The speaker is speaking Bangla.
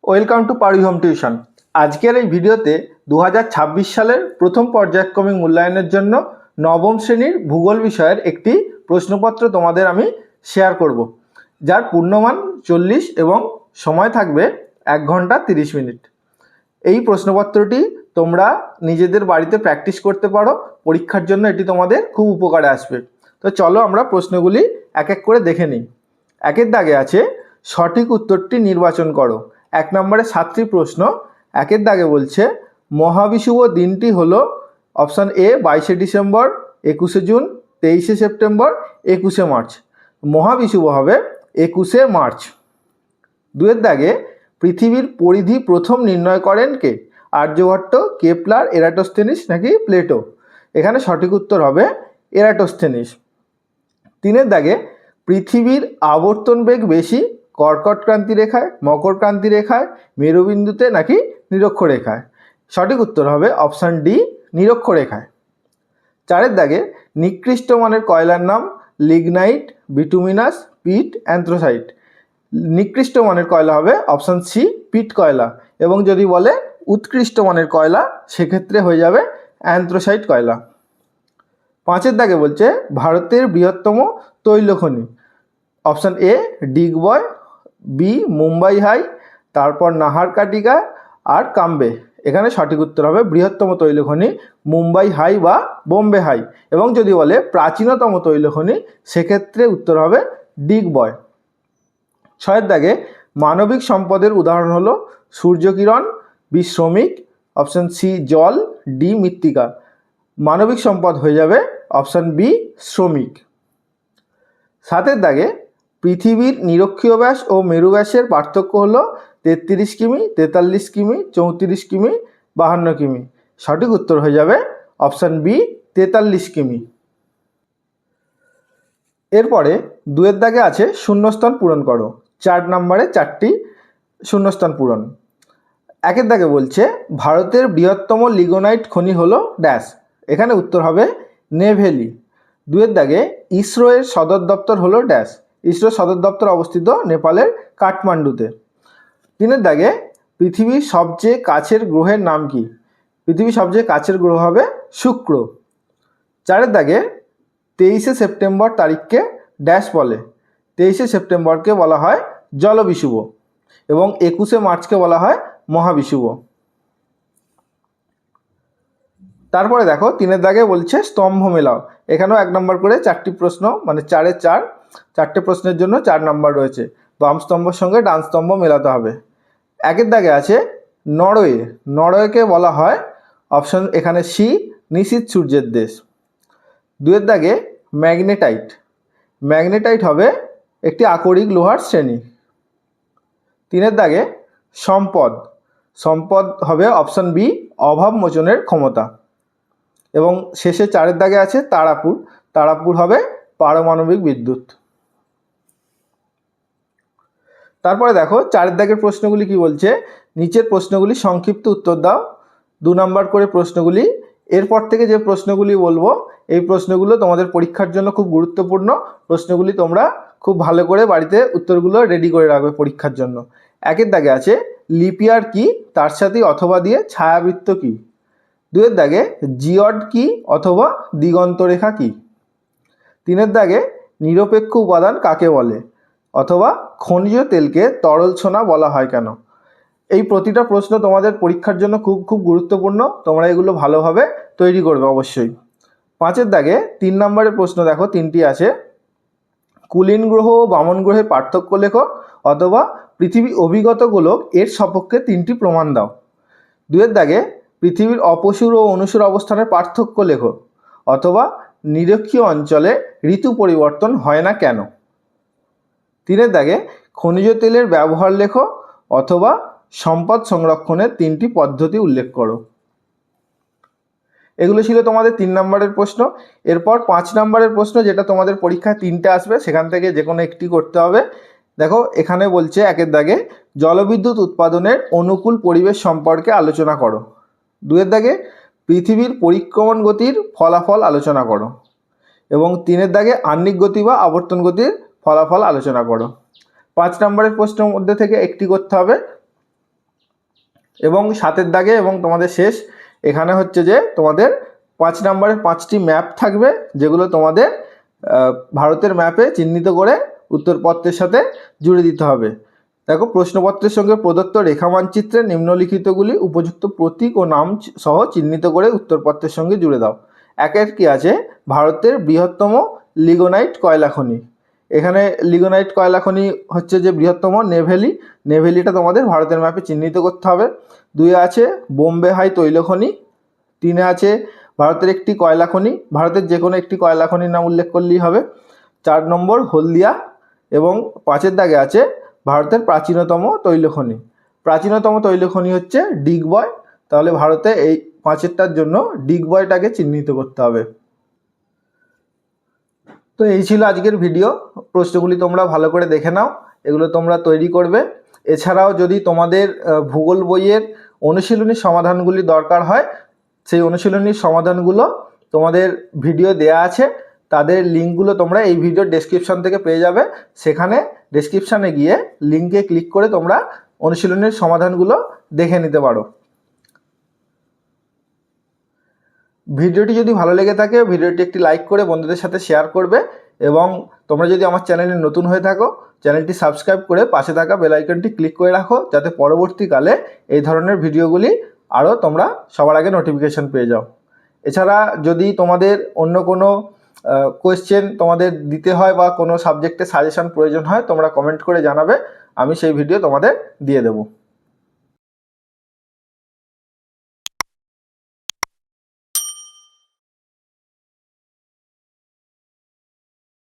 ওয়েলকাম টু পারি হোম টিউশন। আজকের এই ভিডিওতে 2026 সালের প্রথম পর্যায়ক্রমিক মূল্যায়নের জন্য নবম শ্রেণীর ভূগোল বিষয়ের একটি প্রশ্নপত্র তোমাদের আমি শেয়ার করব, যার পূর্ণমান 40 এবং সময় থাকবে 1 ঘন্টা 30 মিনিট। এই প্রশ্নপত্রটি তোমরা নিজেদের বাড়িতে প্র্যাকটিস করতে পারো, পরীক্ষার জন্য এটি তোমাদের খুব উপকারে আসবে। তো চলো আমরা প্রশ্নগুলি এক এক করে দেখে নিই। একের দাগে আছে সঠিক উত্তরটি নির্বাচন করো। 1 নম্বরে 7টি প্রশ্ন। একের দাগে বলছে মহাবিষুব দিনটি হলো অপশান এ 22শে ডিসেম্বর, 21শে জুন, 23শে সেপ্টেম্বর, 21শে মার্চ। মহাবিষুব হবে 21শে মার্চ। 2-এর দাগে পৃথিবীর পরিধি প্রথম নির্ণয় করেন কে? আর্যভট্ট, কেপলার, এরাটোস্থেনিস নাকি প্লেটো? এখানে সঠিক উত্তর হবে এরাটোস্থেনিস। 3-এর দাগে পৃথিবীর আবর্তন বেগ বেশি কর্কট ক্রান্তি রেখায়, মকর ক্রান্তি রেখায়, মেরুবিন্দুতে নাকি নিরক্ষরেখায়? সঠিক উত্তর হবে অপশান ডি, নিরক্ষরেখায়। 4-এর দাগে নিকৃষ্ট মানের কয়লার নাম লিগনাইট, বিটুমিনাস, পিট, অ্যান্থ্রাসাইট। নিকৃষ্ট মানের কয়লা হবে অপশান সি, পিট কয়লা। এবং যদি বলে উৎকৃষ্ট মানের কয়লা, সেক্ষেত্রে হয়ে যাবে অ্যান্থ্রাসাইট কয়লা। 5-এর দাগে বলছে ভারতের বৃহত্তম তৈলখনি। Option A Digboi, B Mumbai High, তারপর নাহারকাটিকা আর কাম্বে। এখানে সঠিক উত্তর হবে বৃহত্তম তৈলখনি মুম্বাই হাই বা বোম্বে হাই। এবং যদি বলে প্রাচীনতম তৈলখনি, সেক্ষেত্রে উত্তর হবে ডিগবয়। 6-এর দাগে মানবিক সম্পদের উদাহরণ হলো সূর্যকিরণ, বি শ্রমিক, অপশান সি জল, ডি মৃত্তিকা। মানবিক সম্পদ হয়ে যাবে অপশান বি শ্রমিক। 7-এর দাগে পৃথিবীর নিরক্ষীয় ব্যাস ও মেরু ব্যাসের পার্থক্য হলো 33 কিমি, 43 কিমি, 34 কিমি, 52 কিমি। সঠিক উত্তর হয়ে যাবে অপশান বি 43 কিমি। এরপরে 2-এর দাগে আছে শূন্যস্থান পূরণ করো। 4 নম্বরে 4টি শূন্যস্থান পূরণ। 1-এর দাগে বলছে ভারতের বৃহত্তম লিগোনাইট খনি হলো ড্যাশ। এখানে উত্তর হবে নেভেলি। 2-এর দাগে ইসরো এর সদর দপ্তর হলো ড্যাশ। ইসরোর সদর দপ্তর অবস্থিত নেপালের কাঠমান্ডুতে। 3-এর দাগে পৃথিবীর সবচেয়ে কাছের গ্রহের নাম কি? পৃথিবীর সবচেয়ে কাছের গ্রহ হবে শুক্র। 4-এর দাগে 23শে সেপ্টেম্বর তারিখকে ড্যাশ বলে। 23শে সেপ্টেম্বরকে বলা হয় জলবিষুব এবং 21শে মার্চকে বলা হয় মহাবিষুব। তারপরে দেখো 3-এর দাগে বলছে স্তম্ভ মেলাও। এখানেও 1 নম্বর করে 4টি প্রশ্ন, মানে 4-এ 4 প্রশ্নের জন্য 4 নম্বর রয়েছে। বাম স্তম্ভের সঙ্গে ডান স্তম্ভ মেলাতে হবে। 1-এর দাগে আছে নরওয়ে। নরওয়েকে বলা হয় অপশন এখানে সি নিশীথ সূর্যের দেশ। 2-এর দাগে ম্যাগনেটাইট। ম্যাগনেটাইট হবে একটি আকরিক লোহার শ্রেণী। 3-এর দাগে সম্পদ। সম্পদ হবে অপশন বি অভাব মোচনের ক্ষমতা। এবং শেষে 4-এর দাগে আছে তারাপুর। তারাপুর হবে পারমাণবিক বিদ্যুৎ। তারপরে দেখো 4-এর দাগের প্রশ্নগুলি কি বলছে, নিচের প্রশ্নগুলি সংক্ষিপ্ত উত্তর দাও। 2 নম্বর করে প্রশ্নগুলি। এরপর থেকে যে প্রশ্নগুলি বলবো, এই প্রশ্নগুলো তোমাদের পরীক্ষার জন্য খুব গুরুত্বপূর্ণ। প্রশ্নগুলি তোমরা খুব ভালো করে বাড়িতে উত্তরগুলো রেডি করে রাখবে পরীক্ষার জন্য। 1-এর দাগে আছে লিপিয়ার কি, তার সাথে অথবা দিয়ে ছায়াবৃত্ত কি? 2-এর দাগে জিওড কি অথবা দিগন্তরেখা কি? 3-এর দাগে নিরপেক্ষ উপাদান কাকে বলে অথবা খনিজ তেলকে তরল সোনা বলা হয় কেন? এই প্রতিটা প্রশ্ন তোমাদের পরীক্ষার জন্য খুব খুব গুরুত্বপূর্ণ। তোমরা এগুলো ভালোভাবে তৈরি করবে অবশ্যই। 5-এর দাগে 3 নম্বরের প্রশ্ন দেখো, 3টি আছে। কুলীন গ্রহ ও বামন গ্রহের পার্থক্য লেখো অথবা পৃথিবী অভিগত গোলক এর সপক্ষে 3টি প্রমাণ দাও। 2-এর দাগে পৃথিবীর অপসূর ও অনুসূর অবস্থানের পার্থক্য লেখো অথবা নিরক্ষীয় অঞ্চলে ঋতু পরিবর্তন হয় না কেন? 3-এর দাগে খনিজ তেলের ব্যবহার লেখো অথবা সম্পদ সংরক্ষণের 3টি পদ্ধতি উল্লেখ করো। এগুলো ছিল তোমাদের 3 নম্বরের প্রশ্ন। এরপর 5 নম্বরের প্রশ্ন, যেটা তোমাদের পরীক্ষায় 3টে আসবে, সেখান থেকে যে কোনো একটি করতে হবে। দেখো এখানে বলছে 1-এর দাগে জলবিদ্যুৎ উৎপাদনের অনুকূল পরিবেশ সম্পর্কে আলোচনা করো। 2-এর দাগে পৃথিবীর পরিক্রমণ গতির ফলাফল আলোচনা করো। এবং 3-এর দাগে আহ্নিক গতি বা আবর্তন গতির ফলাফল আলোচনা করো। 5 নম্বরের প্রশ্নের মধ্যে থেকে একটি করতে হবে। এবং 7-এর দাগে এবং তোমাদের শেষ এখানে হচ্ছে যে তোমাদের 5 নম্বরের 5টি ম্যাপ থাকবে, যেগুলো তোমাদের ভারতের ম্যাপে চিহ্নিত করে উত্তরপত্রের সাথে জুড়ে দিতে হবে। দেখো, প্রশ্নপত্রের সঙ্গে প্রদত্ত রেখা মানচিত্রে নিম্নলিখিতগুলি উপযুক্ত প্রতীক ও নাম সহ চিহ্নিত করে উত্তরপত্রের সঙ্গে জুড়ে দাও। একের কি আছে, ভারতের বৃহত্তম লিগোনাইট কয়লা খনি। এখানে লিগোনাইট কয়লা খনি হচ্ছে যে বৃহত্তম নেভেলি, নেভেলিটা তোমাদের ভারতের ম্যাপে চিহ্নিত করতে হবে। 2-এ আছে বোম্বে হাই তৈল খনি। 3-এ আছে ভারতের একটি কয়লা খনি, ভারতের যে কোনো একটি কয়লা খনির নাম উল্লেখ করলেই হবে। 4 নম্বর হলদিয়া, এবং 5-এর দাগে আছে ভারতের প্রাচীনতম তৈল খনি। প্রাচীনতম তৈল খনি হচ্ছে ডিগবয়, তাহলে ভারতে এই 5-এরটার জন্য ডিগবয়টাকে চিহ্নিত করতে হবে। তো এই ছিল আজকের ভিডিও। প্রশ্নগুলি তোমরা ভালো করে দেখে নাও, এগুলো তোমরা তৈরি করবে। এছাড়াও যদি তোমাদের ভূগোল বইয়ের অনুশীলনী সমাধানগুলি দরকার হয়, সেই অনুশীলনীর সমাধানগুলো তোমাদের ভিডিও দেয়া আছে, তাদের লিঙ্কগুলো তোমরা এই ভিডিওর ডেসক্রিপশন থেকে পেয়ে যাবে। সেখানে ডেসক্রিপশানে গিয়ে লিঙ্কে ক্লিক করে তোমরা অনুশীলনীর সমাধানগুলো দেখে নিতে পারো। ভিডিওটি যদি ভালো লেগে থাকে ভিডিওটি একটি লাইক করে বন্ধুদের সাথে শেয়ার করবে, এবং তোমরা যদি আমার চ্যানেলে নতুন হয়ে থাকো চ্যানেলটি সাবস্ক্রাইব করে পাশে থাকা বেল আইকনটি ক্লিক করে রাখো, যাতে পরবর্তীকালে এই ধরনের ভিডিওগুলি আরও তোমরা সবার আগে নোটিফিকেশন পেয়ে যাও। এছাড়া যদি তোমাদের অন্য কোনো কোয়েশ্চেন তোমাদের দিতে হয় বা কোনো সাবজেক্টে সাজেশন প্রয়োজন হয়, তোমরা কমেন্ট করে জানাবে, আমি সেই ভিডিও তোমাদের দিয়ে দেবো।